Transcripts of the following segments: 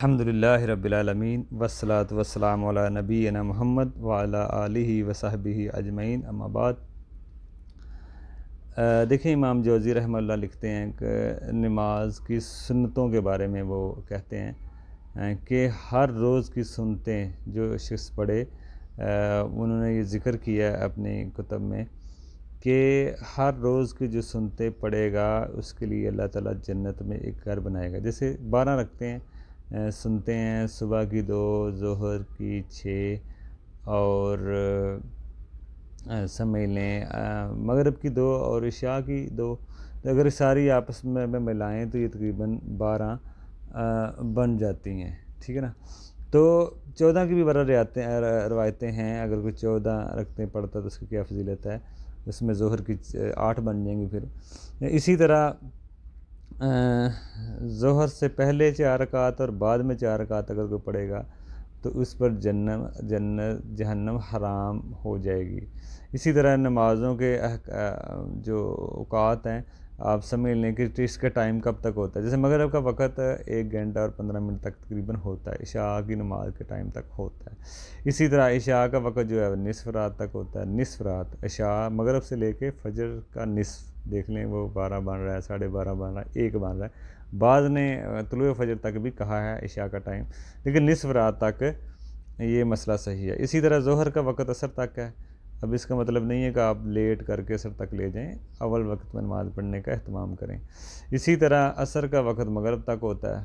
الحمدللہ رب العالمین والصلاة والسلام علی نبینا محمد وعلی آلہ وصحبہ اجمعین، اما بعد۔ دیکھیں، امام جوزی رحمہ اللہ لکھتے ہیں کہ نماز کی سنتوں کے بارے میں وہ کہتے ہیں کہ ہر روز کی سنتیں جو شخص پڑھے، انہوں نے یہ ذکر کیا ہے اپنی کتب میں کہ ہر روز کی جو سنتیں پڑھے گا اس کے لیے اللہ تعالیٰ جنت میں ایک گھر بنائے گا۔ جیسے 12 رکھتے ہیں سنتے ہیں، صبح کی 2، ظہر کی 6 اور سمجھ لیں مغرب کی 2 اور عشاء کی 2، تو اگر ساری آپس میں ملائیں تو یہ تقریباً 12 بن جاتی ہیں، ٹھیک ہے نا۔ تو 14 کی بھی بڑا روایتیں ہیں، اگر کوئی 14 رکھتے پڑھتا تو اس کی کیا فضیلت ہے، اس میں ظہر کی 8 بن جائیں گی۔ پھر اسی طرح ظہر سے پہلے 4 رکعت اور بعد میں 4 رکعت اگر کوئی پڑھے گا تو اس پر جہنم حرام ہو جائے گی۔ اسی طرح نمازوں کے جو اوقات ہیں، آپ سمجھ لیں کہ اس کا ٹائم کب تک ہوتا ہے۔ جیسے مغرب کا وقت 1 گھنٹہ اور 15 منٹ تک تقریباً ہوتا ہے، عشاء کی نماز کے ٹائم تک ہوتا ہے۔ اسی طرح عشاء کا وقت جو ہے نصف رات تک ہوتا ہے، نصف رات عشاء مغرب سے لے کے فجر کا نصف، دیکھ لیں وہ 12 بن رہا ہے، 12:30 بن رہا ہے، 1 بن رہا ہے۔ بعض نے طلوع فجر تک بھی کہا ہے عشاء کا ٹائم، لیکن نصف رات تک یہ مسئلہ صحیح ہے۔ اسی طرح ظہر کا وقت عصر تک ہے۔ اب اس کا مطلب نہیں ہے کہ آپ لیٹ کر کے عصر تک لے جائیں، اول وقت میں نماز پڑھنے کا اہتمام کریں۔ اسی طرح عصر کا وقت مغرب تک ہوتا ہے،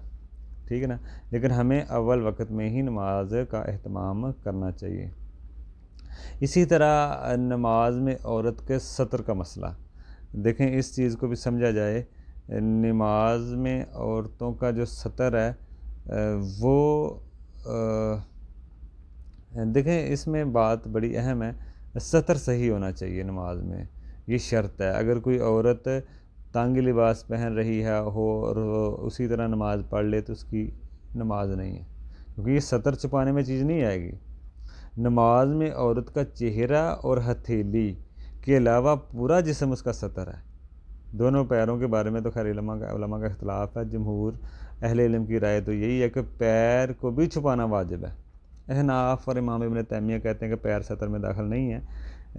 ٹھیک ہے نا، لیکن ہمیں اول وقت میں ہی نماز کا اہتمام کرنا چاہیے۔ اسی طرح نماز میں عورت کے سطر کا مسئلہ، دیکھیں اس چیز کو بھی سمجھا جائے۔ نماز میں عورتوں کا جو سطر ہے وہ دیکھیں اس میں بات بڑی اہم ہے، سطر صحیح ہونا چاہیے نماز میں، یہ شرط ہے۔ اگر کوئی عورت تنگ لباس پہن رہی ہے اور اسی طرح نماز پڑھ لے تو اس کی نماز نہیں ہے، کیونکہ یہ سطر چھپانے میں چیز نہیں آئے گی۔ نماز میں عورت کا چہرہ اور ہتھیلی کے علاوہ پورا جسم اس کا سطر ہے۔ دونوں پیروں کے بارے میں تو خیر علماء کا اختلاف ہے، جمہور اہل علم کی رائے تو یہی ہے کہ پیر کو بھی چھپانا واجب ہے۔ احناف اور امام ابن تیمیہ کہتے ہیں کہ پیر سطر میں داخل نہیں ہے،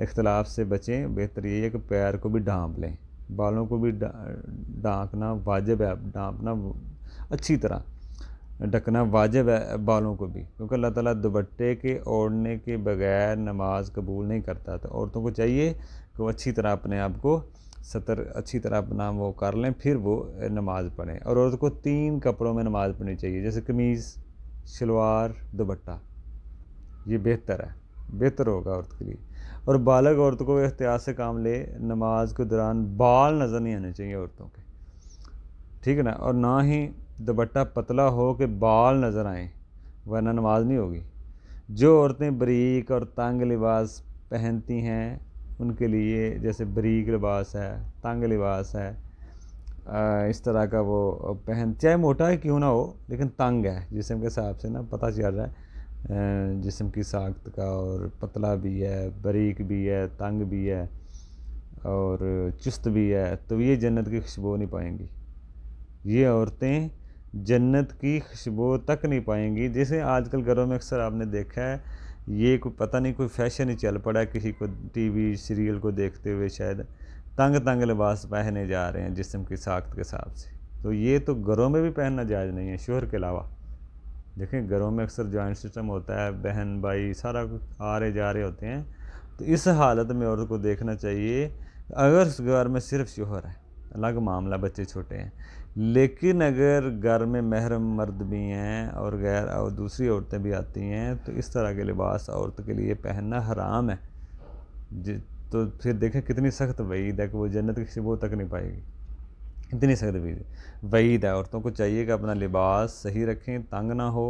اختلاف سے بچیں، بہتر یہ ہے کہ پیر کو بھی ڈھانپ لیں، بالوں کو بھی ڈھانکنا واجب ہے، ڈھانپنا اچھی طرح ڈھکنا واجب ہے بالوں کو بھی، کیونکہ اللہ تعالیٰ دوپٹے کے اوڑھنے کے بغیر نماز قبول نہیں کرتا۔ تو عورتوں کو چاہیے کہ وہ اچھی طرح اپنے آپ کو سطر اچھی طرح اپنا وہ کر لیں، پھر وہ نماز پڑھیں۔ اور عورت کو 3 کپڑوں میں نماز پڑھنی چاہیے، جیسے قمیض، شلوار، دوپٹہ، یہ بہتر ہے، بہتر ہوگا عورت کے لیے۔ اور بالغ عورت کو احتیاط سے کام لے، نماز کے دوران بال نظر نہیں آنے چاہیے عورتوں کے، ٹھیک ہے نا، اور نہ ہی دوپٹہ پتلا ہو کہ بال نظر آئیں، ورنہ نماز نہیں ہوگی۔ جو عورتیں بریک اور تنگ لباس پہنتی ہیں ان کے لیے، جیسے بریک لباس ہے، تنگ لباس ہے، اس طرح کا وہ چاہے موٹا ہی کیوں نہ ہو لیکن تنگ ہے جسم کے حساب سے، نا پتہ چل رہا ہے جسم کی ساخت کا، اور پتلا بھی ہے، بریک بھی ہے، تنگ بھی ہے اور چست بھی ہے، تو یہ جنت کی خوشبو نہیں پائیں گی۔ یہ عورتیں جنت کی خوشبو تک نہیں پائیں گی۔ جیسے آج کل گھروں میں اکثر آپ نے دیکھا ہے، یہ کوئی پتہ نہیں کوئی فیشن ہی چل پڑا ہے، کسی کو ٹی وی سیریل کو دیکھتے ہوئے شاید تنگ لباس پہنے جا رہے ہیں جسم کی ساخت کے حساب سے، تو یہ تو گھروں میں بھی پہننا جائز نہیں ہے شوہر کے علاوہ۔ دیکھیں گھروں میں اکثر جوائنٹ سسٹم ہوتا ہے، بہن بھائی سارا کچھ آ رہے جا رہے ہوتے ہیں، تو اس حالت میں عورت کو دیکھنا چاہیے، اگر اس گھر میں صرف شوہر ہے الگ معاملہ، بچے چھوٹے ہیں، لیکن اگر گھر میں محرم مرد بھی ہیں اور دوسری عورتیں بھی آتی ہیں تو اس طرح کے لباس عورت کے لیے پہننا حرام ہے۔ تو پھر دیکھیں کتنی سخت وعید ہے کہ وہ جنت کی خوشبو تک نہیں پائے گی، اتنی سخت وعید ہے۔ عورتوں کو چاہیے کہ اپنا لباس صحیح رکھیں، تنگ نہ ہو،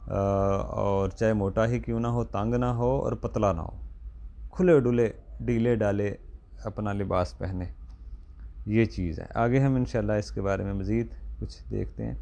اور چاہے موٹا ہی کیوں نہ ہو، تنگ نہ ہو اور پتلا نہ ہو، کھلے ڈلے ڈھیلے ڈالے اپنا لباس پہنے، یہ چیز ہے۔ آگے ہم انشاءاللہ اس کے بارے میں مزید کچھ دیکھتے ہیں۔